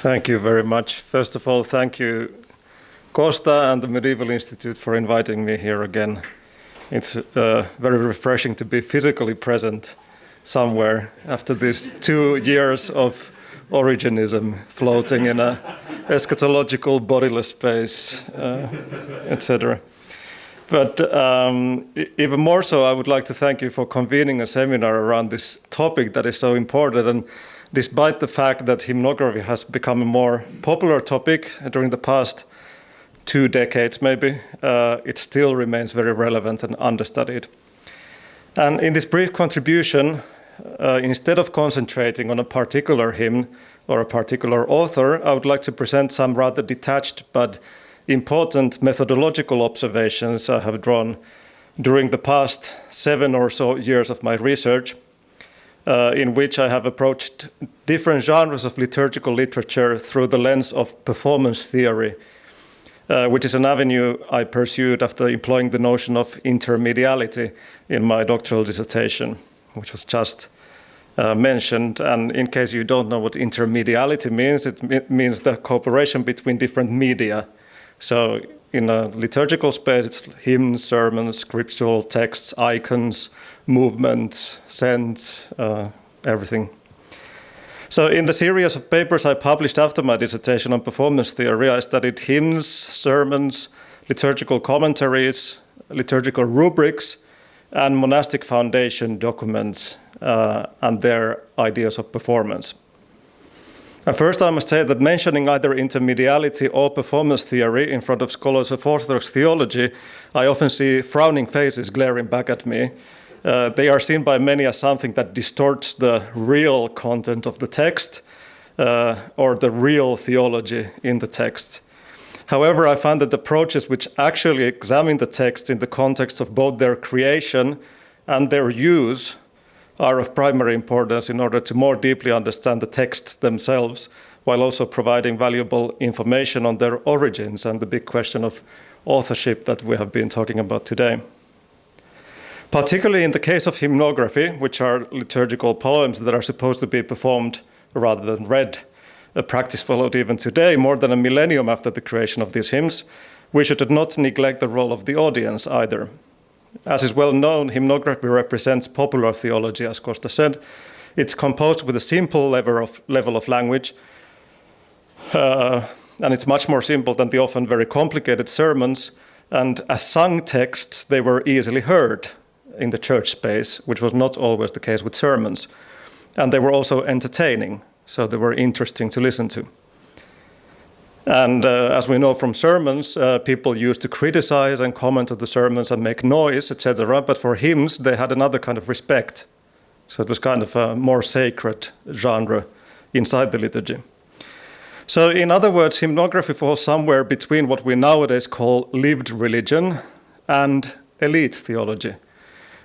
Thank you very much. First of all, thank you, Kosta and the Medieval Institute, for inviting me here again. It's very refreshing to be physically present somewhere after these 2 years of Origenism floating in a eschatological bodiless space, etc. But even more so, I would like to thank you for convening a seminar around this topic that is so important. And despite the fact that hymnography has become a more popular topic during the past 2 decades maybe, it still remains very relevant and understudied. And in this brief contribution, instead of concentrating on a particular hymn or a particular author, I would like to present some rather detached but important methodological observations I have drawn during the past 7 or so years of my research, in which I have approached different genres of liturgical literature through the lens of performance theory, which is an avenue I pursued after employing the notion of intermediality in my doctoral dissertation, which was just mentioned. And in case you don't know what intermediality means, it means the cooperation between different media. So in a liturgical space, it's hymns, sermons, scriptural texts, icons, movements, scents, everything. So in the series of papers I published after my dissertation on performance theory, I studied hymns, sermons, liturgical commentaries, liturgical rubrics, and monastic foundation documents and their ideas of performance. And first, I must say that mentioning either intermediality or performance theory in front of scholars of Orthodox theology, I often see frowning faces glaring back at me. They are seen by many as something that distorts the real content of the text or the real theology in the text. However, I find that approaches which actually examine the text in the context of both their creation and their use are of primary importance in order to more deeply understand the texts themselves, while also providing valuable information on their origins and the big question of authorship that we have been talking about today. Particularly in the case of hymnography, which are liturgical poems that are supposed to be performed rather than read, a practice followed even today, more than a millennium after the creation of these hymns, we should not neglect the role of the audience either. As is well known, hymnography represents popular theology, as Kosta said. It's composed with a simple level of language, and it's much more simple than the often very complicated sermons. And as sung texts, they were easily heard in the church space, which was not always the case with sermons. And they were also entertaining, so they were interesting to listen to. And as we know from sermons, people used to criticize and comment on the sermons and make noise, etc. But for hymns, they had another kind of respect. So it was kind of a more sacred genre inside the liturgy. So in other words, hymnography falls somewhere between what we nowadays call lived religion and elite theology.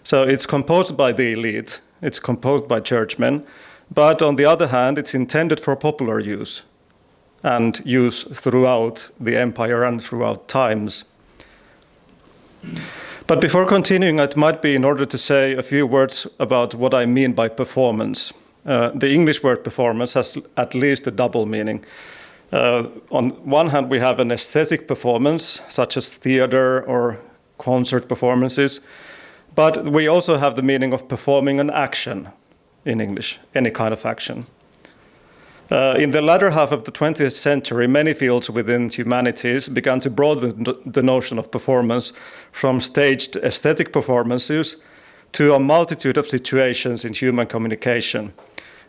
So it's composed by the elite, it's composed by churchmen, but on the other hand, it's intended for popular use and use throughout the empire and throughout times. But before continuing, it might be in order to say a few words about what I mean by performance. The English word performance has at least a double meaning. On one hand, we have an aesthetic performance, such as theater or concert performances, but we also have the meaning of performing an action in English, any kind of action. In the latter half of the 20th century, many fields within humanities began to broaden the notion of performance from staged aesthetic performances to a multitude of situations in human communication.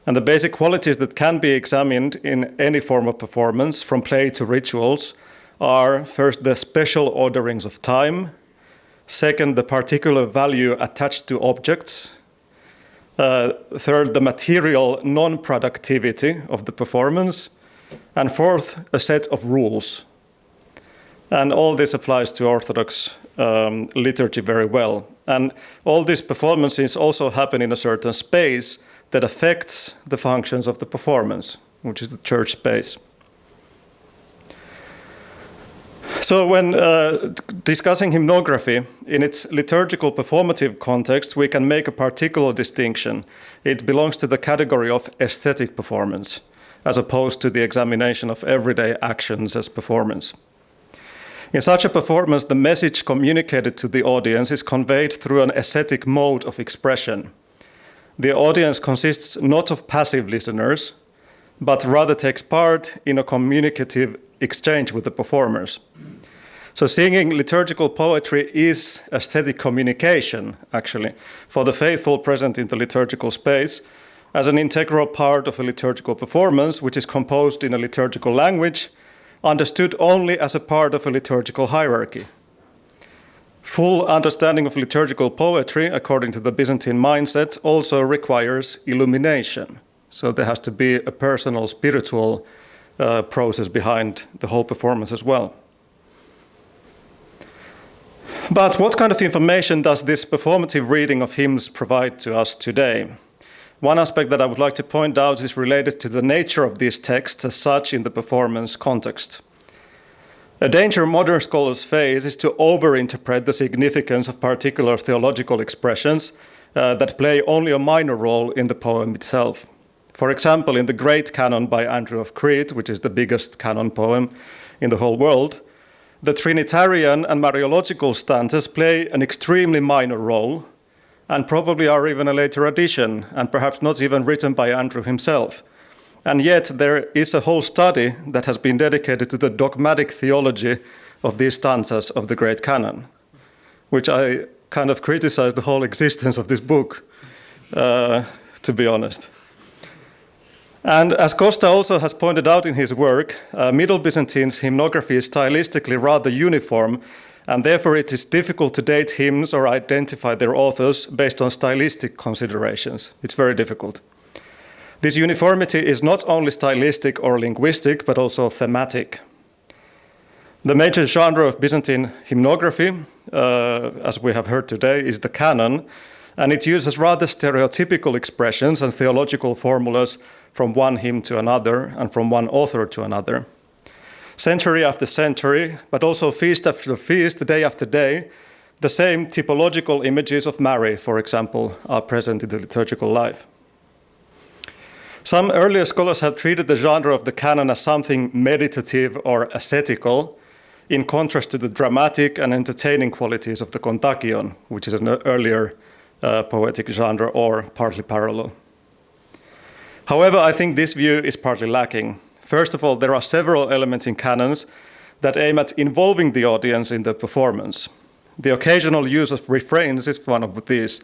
And the basic qualities that can be examined in any form of performance, from play to rituals, are first the special orderings of time, second, the particular value attached to objects, third, the material non-productivity of the performance, and fourth, a set of rules. And all this applies to Orthodox liturgy very well. And all these performances also happen in a certain space that affects the functions of the performance, which is the church space. So when discussing hymnography in its liturgical performative context, we can make a particular distinction. It belongs to the category of aesthetic performance. as opposed to the examination of everyday actions as performance. In such a performance, the message communicated to the audience is conveyed through an ascetic mode of expression. The audience consists not of passive listeners, but rather takes part in a communicative exchange with the performers. So singing liturgical poetry is aesthetic communication, actually, for the faithful present in the liturgical space, as an integral part of a liturgical performance, which is composed in a liturgical language, understood only as a part of a liturgical hierarchy. Full understanding of liturgical poetry, according to the Byzantine mindset, also requires illumination. So there has to be a personal, spiritual process behind the whole performance as well. But what kind of information does this performative reading of hymns provide to us today? One aspect that I would like to point out is related to the nature of these texts as such in the performance context. A danger modern scholars face is to overinterpret the significance of particular theological expressions that play only a minor role in the poem itself. For example, in the Great Canon by Andrew of Crete, which is the biggest canon poem in the whole world, the Trinitarian and Mariological stanzas play an extremely minor role, and probably are even a later addition, and perhaps not even written by Andrew himself. And yet there is a whole study that has been dedicated to the dogmatic theology of these stanzas of the Great Canon, which I kind of criticize the whole existence of this book, to be honest. And as Kosta also has pointed out in his work, Middle Byzantine's hymnography is stylistically rather uniform, and therefore it is difficult to date hymns or identify their authors based on stylistic considerations. It's very difficult. This uniformity is not only stylistic or linguistic, but also thematic. The major genre of Byzantine hymnography, as we have heard today, is the canon, and it uses rather stereotypical expressions and theological formulas from one hymn to another and from one author to another. Century after century, but also feast after feast, day after day, the same typological images of Mary, for example, are present in the liturgical life. Some earlier scholars have treated the genre of the canon as something meditative or ascetical, in contrast to the dramatic and entertaining qualities of the kontakion, which is an earlier poetic genre or partly parallel. However, I think this view is partly lacking. First of all, there are several elements in canons that aim at involving the audience in the performance. The occasional use of refrains is one of these,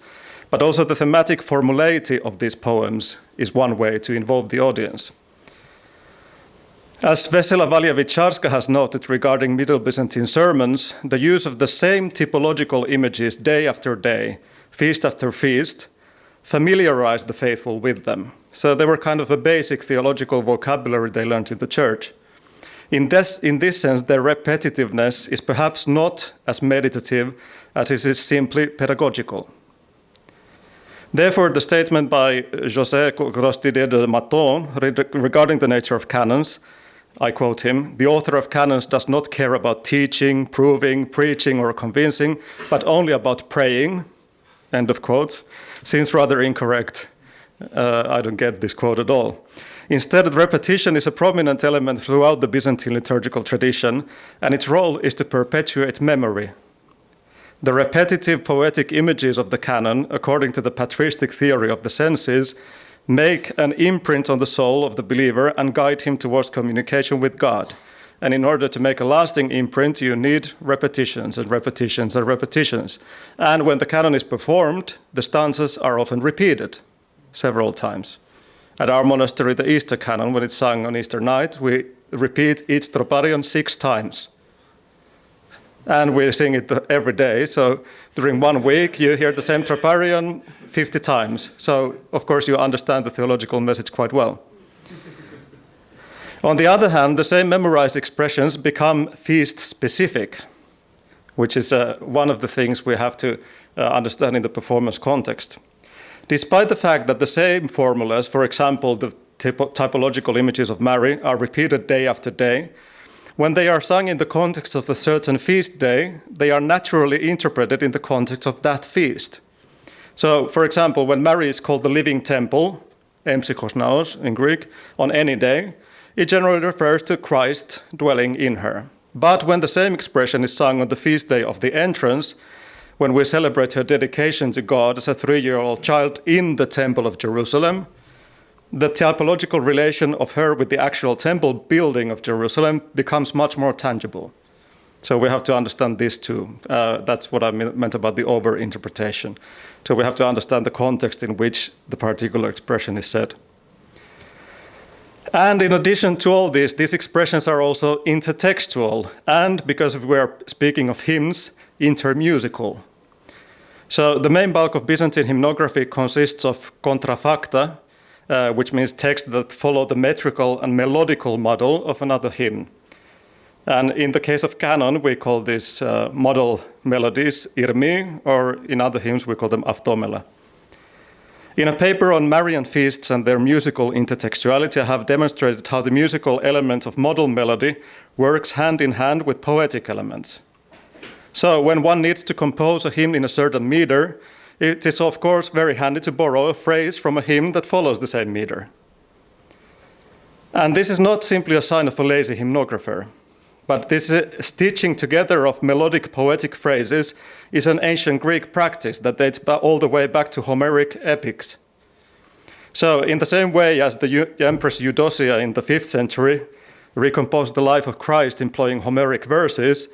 but also the thematic formularity of these poems is one way to involve the audience. As Vesela Valjavicharska has noted regarding Middle Byzantine sermons, the use of the same typological images day after day, feast after feast, familiarized the faithful with them. So they were kind of a basic theological vocabulary they learned in the church. In this sense, their repetitiveness is perhaps not as meditative as it is simply pedagogical. Therefore, the statement by José Grostidier de Maton regarding the nature of canons, I quote him, "The author of canons does not care about teaching, proving, preaching, or convincing, but only about praying," end of quote, seems rather incorrect. I don't get this quote at all. Instead, repetition is a prominent element throughout the Byzantine liturgical tradition, and its role is to perpetuate memory. The repetitive poetic images of the canon, according to the patristic theory of the senses, make an imprint on the soul of the believer and guide him towards communication with God. And in order to make a lasting imprint, you need repetitions and repetitions and repetitions. And when the canon is performed, the stanzas are often repeated several times. At our monastery, the Easter canon, when it's sung on Easter night, we repeat each troparion 6 times. And we sing it every day. So during 1 week, you hear the same troparion 50 times. So, of course, you understand the theological message quite well. On the other hand, the same memorized expressions become feast-specific, which is one of the things we have to understand in the performance context. Despite the fact that the same formulas, for example, the typological images of Mary, are repeated day after day, when they are sung in the context of a certain feast day, they are naturally interpreted in the context of that feast. So, for example, when Mary is called the living temple, emsikosnaos in Greek, on any day, it generally refers to Christ dwelling in her. But when the same expression is sung on the feast day of the entrance, when we celebrate her dedication to God as a 3-year-old child in the Temple of Jerusalem, the typological relation of her with the actual temple building of Jerusalem becomes much more tangible. So we have to understand this too. That's what I meant about the over-interpretation. So we have to understand the context in which the particular expression is said. And in addition to all this, these expressions are also intertextual, and because we are speaking of hymns, intermusical. So the main bulk of Byzantine hymnography consists of contrafacta, which means texts that follow the metrical and melodical model of another hymn. And in the case of canon, we call these model melodies irmi, or in other hymns we call them aftomela. In a paper on Marian feasts and their musical intertextuality, I have demonstrated how the musical element of model melody works hand in hand with poetic elements. So when one needs to compose a hymn in a certain meter, it is of course very handy to borrow a phrase from a hymn that follows the same meter. And this is not simply a sign of a lazy hymnographer, but this stitching together of melodic poetic phrases is an ancient Greek practice that dates all the way back to Homeric epics. So in the same way as the Empress Eudocia in the 5th century recomposed the life of Christ employing Homeric verses,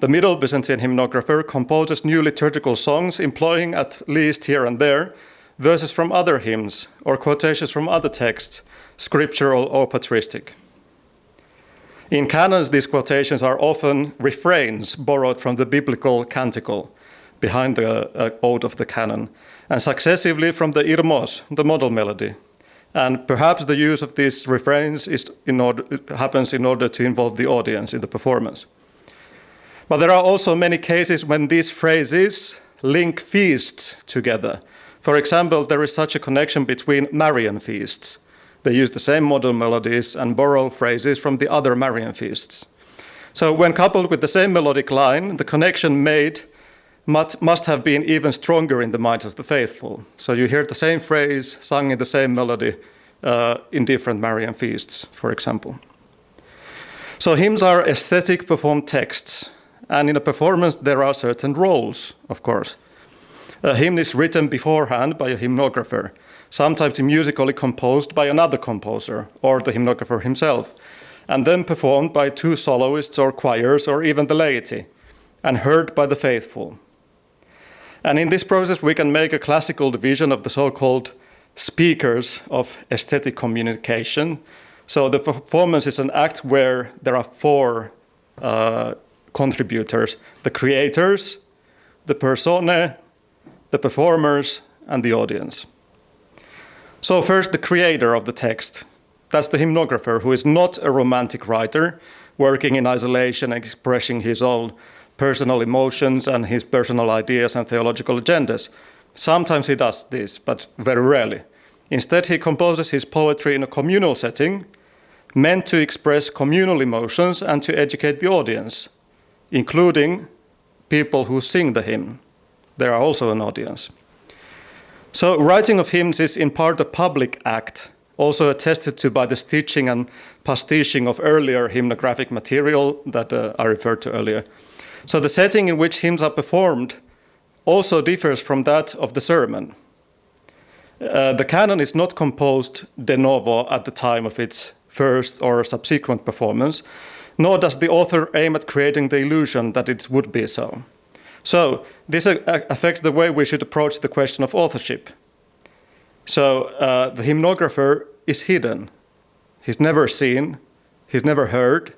the Middle Byzantine hymnographer composes new liturgical songs employing, at least here and there, verses from other hymns or quotations from other texts, scriptural or patristic. In canons, these quotations are often refrains borrowed from the biblical canticle behind the ode of the canon, and successively from the irmos, the model melody. And perhaps the use of these refrains happens in order to involve the audience in the performance. But there are also many cases when these phrases link feasts together. For example, there is such a connection between Marian feasts. They use the same model melodies and borrow phrases from the other Marian feasts. So when coupled with the same melodic line, the connection made must have been even stronger in the minds of the faithful. So you hear the same phrase sung in the same melody in different Marian feasts, for example. So hymns are aesthetic performed texts. And in a performance, there are certain roles, of course. A hymn is written beforehand by a hymnographer, sometimes musically composed by another composer or the hymnographer himself, and then performed by 2 soloists or choirs or even the laity, and heard by the faithful. And in this process, we can make a classical division of the so-called speakers of aesthetic communication. So the performance is an act where there are 4 contributors: the creators, the personae, the performers, and the audience. So first, the creator of the text. That's the hymnographer, who is not a romantic writer, working in isolation and expressing his own personal emotions and his personal ideas and theological agendas. Sometimes he does this, but very rarely. Instead, he composes his poetry in a communal setting, meant to express communal emotions and to educate the audience, including people who sing the hymn. They are also an audience. So writing of hymns is in part a public act, also attested to by the stitching and pastiching of earlier hymnographic material that I referred to earlier. So the setting in which hymns are performed also differs from that of the sermon. The canon is not composed de novo at the time of its first or subsequent performance, nor does the author aim at creating the illusion that it would be so. So this affects the way we should approach the question of authorship. So the hymnographer is hidden. He's never seen, he's never heard,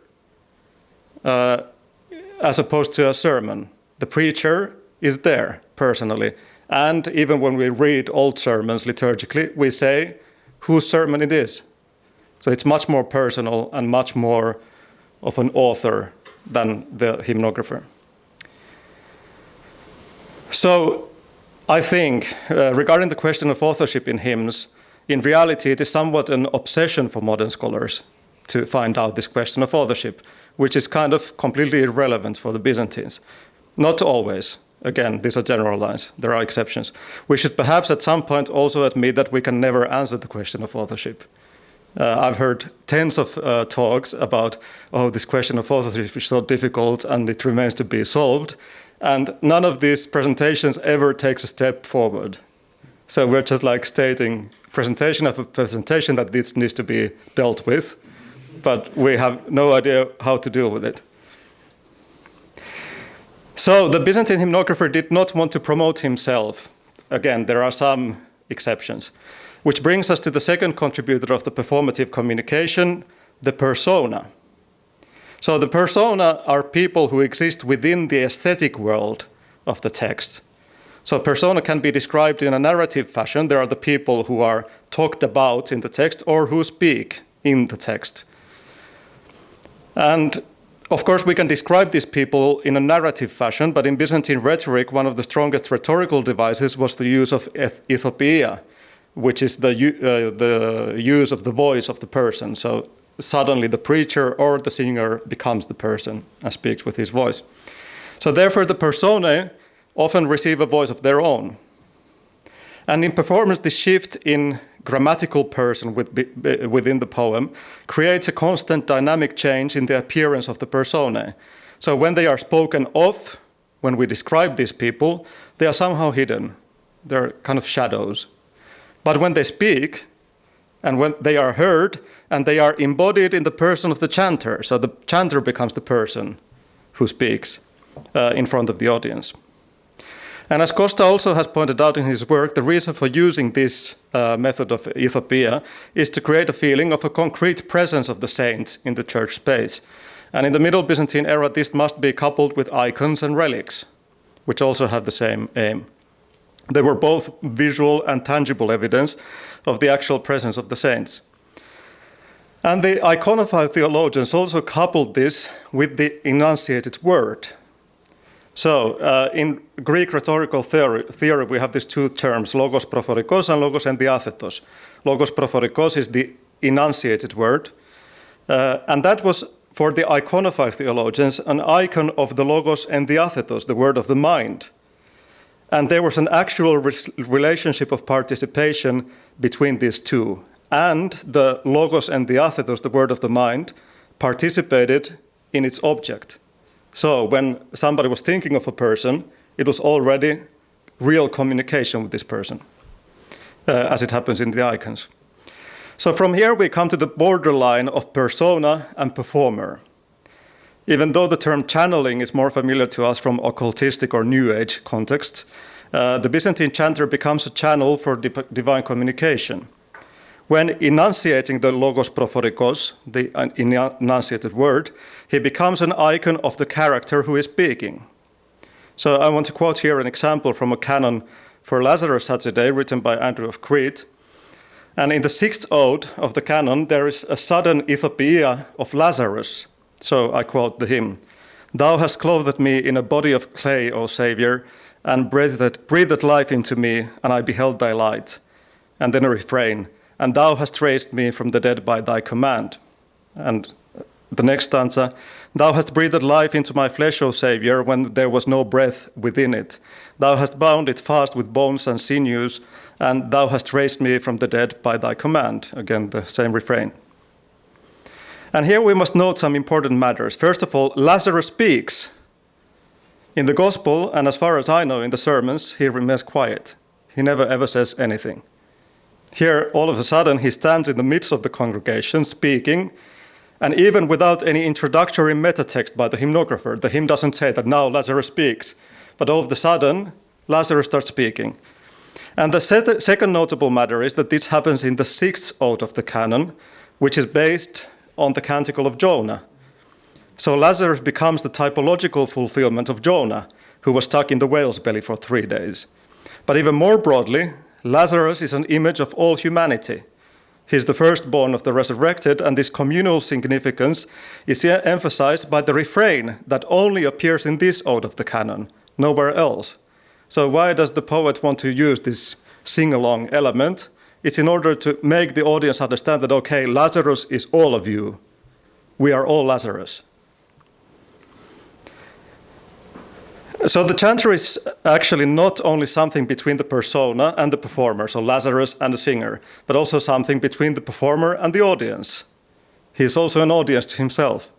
as opposed to a sermon. The preacher is there personally. And even when we read old sermons liturgically, we say whose sermon it is. So it's much more personal and much more of an author than the hymnographer. So I think, regarding the question of authorship in hymns, in reality it is somewhat an obsession for modern scholars to find out this question of authorship, which is kind of completely irrelevant for the Byzantines. Not always. Again, these are general lines. There are exceptions. We should perhaps at some point also admit that we can never answer the question of authorship. I've heard tens of talks about, oh, this question of authorship is so difficult and it remains to be solved. And none of these presentations ever takes a step forward. So we're just like stating presentation of a presentation that this needs to be dealt with, but we have no idea how to deal with it. So the Byzantine hymnographer did not want to promote himself. Again, there are some exceptions. Which brings us to the second contributor of the performative communication, the persona. So the persona are people who exist within the aesthetic world of the text. So persona can be described in a narrative fashion. There are the people who are talked about in the text or who speak in the text. And of course, we can describe these people in a narrative fashion, but in Byzantine rhetoric, one of the strongest rhetorical devices was the use of ethopeia, which is the use of the voice of the person. So suddenly the preacher or the singer becomes the person and speaks with his voice. So therefore the personae often receive a voice of their own. And in performance, this shift in grammatical person within the poem creates a constant dynamic change in the appearance of the personae. So when they are spoken of, when we describe these people, they are somehow hidden. They're kind of shadows. But when they speak, and when they are heard, and they are embodied in the person of the chanter, so the chanter becomes the person who speaks in front of the audience. And as Kosta also has pointed out in his work, the reason for using this method of ethopeia is to create a feeling of a concrete presence of the saints in the church space. And in the Middle Byzantine era, this must be coupled with icons and relics, which also have the same aim. They were both visual and tangible evidence of the actual presence of the saints. And the iconophile theologians also coupled this with the enunciated word. So in Greek rhetorical theory, we have these two terms, logos prophorikos and logos endiathetos. Logos prophorikos is the enunciated word. And that was, for the iconophile theologians, an icon of the logos endiathetos, the word of the mind. And there was an actual relationship of participation between these two. And the logos endiathetos, the word of the mind, participated in its object. So when somebody was thinking of a person, it was already real communication with this person, as it happens in the icons. So from here we come to the borderline of persona and performer. Even though the term channeling is more familiar to us from occultistic or New Age contexts, the Byzantine chanter becomes a channel for divine communication. When enunciating the logos prophorikos, the enunciated word, he becomes an icon of the character who is speaking. So I want to quote here an example from a canon for Lazarus Saturday written by Andrew of Crete. And in the 6th ode of the canon, there is a sudden ethopeia of Lazarus. So I quote the hymn, "Thou hast clothed me in a body of clay, O Saviour, and breathed life into me, and I beheld thy light." And then a refrain, "And thou hast raised me from the dead by thy command." And the next stanza, "Thou hast breathed life into my flesh, O Saviour, when there was no breath within it. Thou hast bound it fast with bones and sinews, and thou hast raised me from the dead by thy command." Again, the same refrain. And here we must note some important matters. First of all, Lazarus speaks. In the Gospel, and as far as I know in the sermons, he remains quiet. He never ever says anything. Here, all of a sudden, he stands in the midst of the congregation speaking, and even without any introductory meta-text by the hymnographer, the hymn doesn't say that now Lazarus speaks, but all of a sudden, Lazarus starts speaking. And the second notable matter is that this happens in the 6th ode of the canon, which is based on the Canticle of Jonah. So Lazarus becomes the typological fulfillment of Jonah, who was stuck in the whale's belly for 3 days. But even more broadly, Lazarus is an image of all humanity. He is the firstborn of the resurrected, and this communal significance is emphasized by the refrain that only appears in this ode of the canon, nowhere else. So why does the poet want to use this sing-along element? It's in order to make the audience understand that, okay, Lazarus is all of you. We are all Lazarus. So the chanter is actually not only something between the persona and the performer, so Lazarus and the singer, but also something between the performer and the audience. He is also an audience to himself.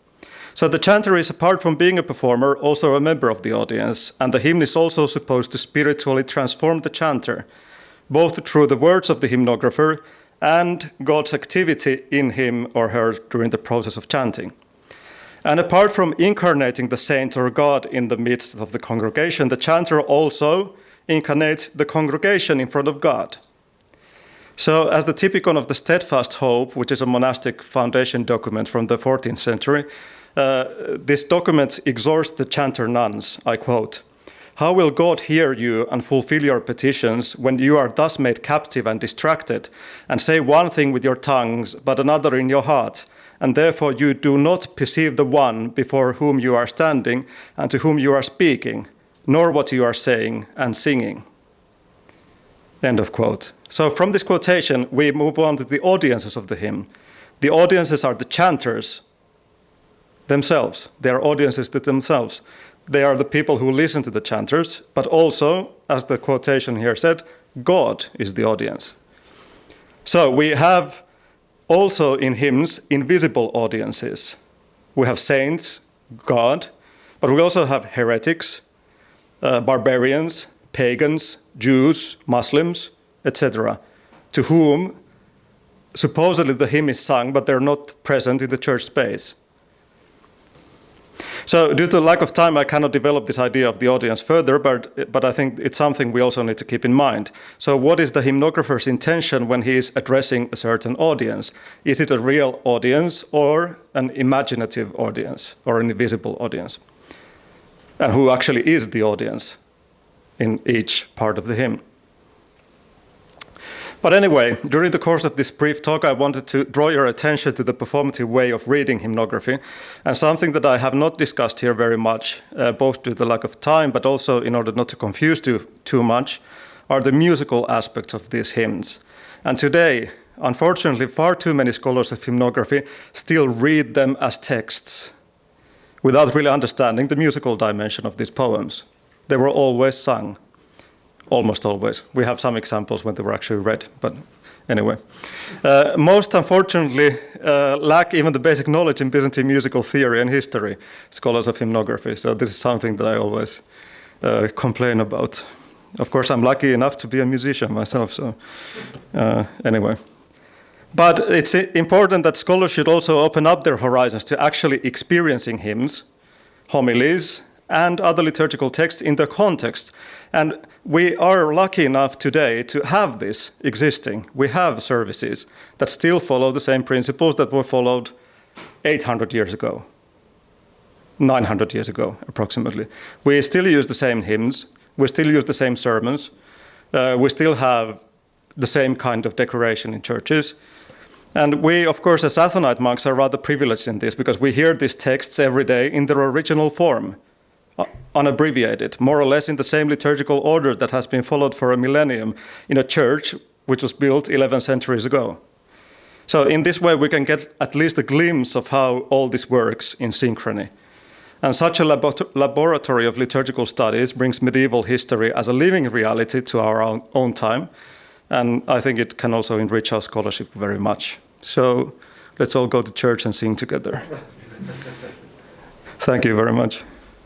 So the chanter is, apart from being a performer, also a member of the audience, and the hymn is also supposed to spiritually transform the chanter, both through the words of the hymnographer and God's activity in him or her during the process of chanting. And apart from incarnating the saint or God in the midst of the congregation, the chanter also incarnates the congregation in front of God. So as the typicon of the steadfast hope, which is a monastic foundation document from the 14th century, this document exhorts the chanter nuns, I quote, "How will God hear you and fulfill your petitions when you are thus made captive and distracted, and say one thing with your tongues, but another in your heart, and therefore you do not perceive the one before whom you are standing and to whom you are speaking, nor what you are saying and singing?" End of quote. So from this quotation, we move on to the audiences of the hymn. The audiences are the chanters themselves. They are audiences to themselves. They are the people who listen to the chanters, but also, as the quotation here said, God is the audience. So we have also in hymns invisible audiences. We have saints, God, but we also have heretics, barbarians, pagans, Jews, Muslims, etc., to whom supposedly the hymn is sung, but they're not present in the church space. So due to lack of time, I cannot develop this idea of the audience further, but I think it's something we also need to keep in mind. So what is the hymnographer's intention when he is addressing a certain audience? Is it a real audience or an imaginative audience or an invisible audience? And who actually is the audience in each part of the hymn? But anyway, during the course of this brief talk, I wanted to draw your attention to the performative way of reading hymnography, and something that I have not discussed here very much, both due to the lack of time, but also in order not to confuse too much, are the musical aspects of these hymns. And today, unfortunately, far too many scholars of hymnography still read them as texts, without really understanding the musical dimension of these poems. They were always sung. Almost always. We have some examples when they were actually read, but anyway. Most unfortunately lack even the basic knowledge in Byzantine musical theory and history, scholars of hymnography. So this is something that I always complain about. Of course, I'm lucky enough to be a musician myself, so anyway. But it's important that scholars should also open up their horizons to actually experiencing hymns, homilies, and other liturgical texts in their context. And we are lucky enough today to have this existing. We have services that still follow the same principles that were followed 800 years ago, 900 years ago, approximately. We still use the same hymns. We still use the same sermons. We still have the same kind of decoration in churches. And we, of course, as Athonite monks are rather privileged in this because we hear these texts every day in their original form, unabbreviated, more or less in the same liturgical order that has been followed for a millennium in a church which was built 11 centuries ago. So in this way, we can get at least a glimpse of how all this works in synchrony. And such a laboratory of liturgical studies brings medieval history as a living reality to our own time. And I think it can also enrich our scholarship very much. So let's all go to church and sing together. Thank you very much.